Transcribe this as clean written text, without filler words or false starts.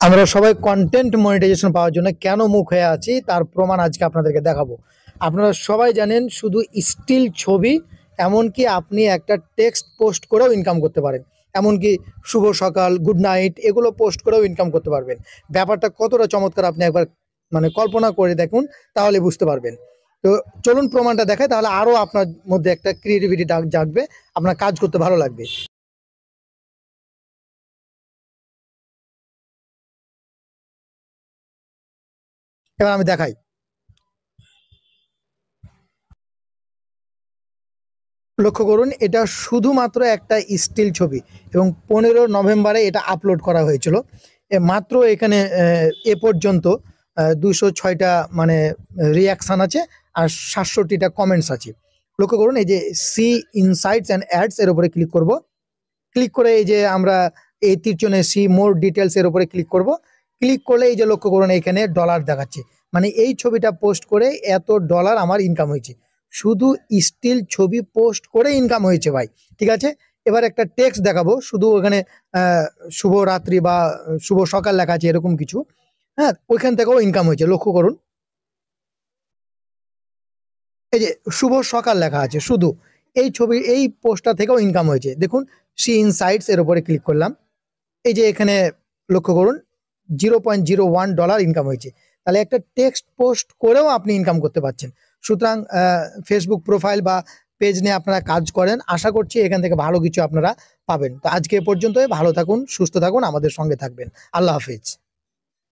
আমরা সবাই content monetization পাওয়ার জন্য কেন মুখ হয়ে আছি তার প্রমাণ আজকে আপনাদেরকে দেখাবো। আপনারা সবাই জানেন শুধু স্টিল ছবি, এমনকি আপনি একটা টেক্সট পোস্ট করেও ইনকাম করতে পারেন। এমনকি শুভ সকাল, গুড নাইট এগুলো পোস্ট করেও ইনকাম করতে পারবেন। ব্যাপারটা কতটা চমৎকার আপনি একবার কল্পনা করে দেখুন, তাহলে বুঝতে পারবেন। তো চলুন প্রমাণটা দেখায়, তাহলে আরও আপনার মধ্যে একটা ক্রিয়েটিভিটি জাগবে, আপনার কাজ করতে ভালো লাগবে। এবার আমি দেখাই। লক্ষ্য করুন, এটা শুধুমাত্র একটা স্টিল ছবি এবং 15 নভেম্বরে এটা আপলোড করা হয়েছিল। মাত্র এখানে এ পর্যন্ত 206টা রিয়াকশান আছে আর 67টা কমেন্টস আছে। লক্ষ্য করুন, এই যে সি ইনসাইটস অ্যান্ড অ্যাডস এর উপরে ক্লিক করব। ক্লিক করে এই যে আমরা এই তীরচিহ্নে সি মোর ডিটেলস এর উপরে ক্লিক করব। ক্লিক করলে এই যে লক্ষ্য করুন, এখানে ডলার দেখাচ্ছে। এই ছবিটা পোস্ট করে এত ডলার আমার ইনকাম হয়েছে। শুধু স্টিল ছবি পোস্ট করে ইনকাম হয়েছে ভাই। ঠিক আছে, এবার একটা টেক্সট দেখাবো, শুধু ওখানে শুভ রাত্রি বা শুভ সকাল লেখা আছে এরকম কিছু। হ্যাঁ, ওইখান থেকেও ইনকাম হয়েছে। লক্ষ্য করুন, এই যে শুভ সকাল লেখা আছে, শুধু এই ছবি এই পোস্টটা থেকেও ইনকাম হয়েছে। দেখুন, সি ইনসাইটস এর উপরে ক্লিক করলাম। এই যে এখানে লক্ষ্য করুন, $0.01 ইনকাম হয়েছে। তাহলে একটা টেক্সট পোস্ট করেও আপনি ইনকাম করতে পারছেন। সুতরাং ফেসবুক প্রোফাইল বা পেজ নিয়ে আপনারা কাজ করেন, আশা করছি এখান থেকে ভালো কিছু আপনারা পাবেন। তো আজকে এ পর্যন্তই। ভালো থাকুন, সুস্থ থাকুন, আমাদের সঙ্গে থাকবেন। আল্লাহ হাফিজ।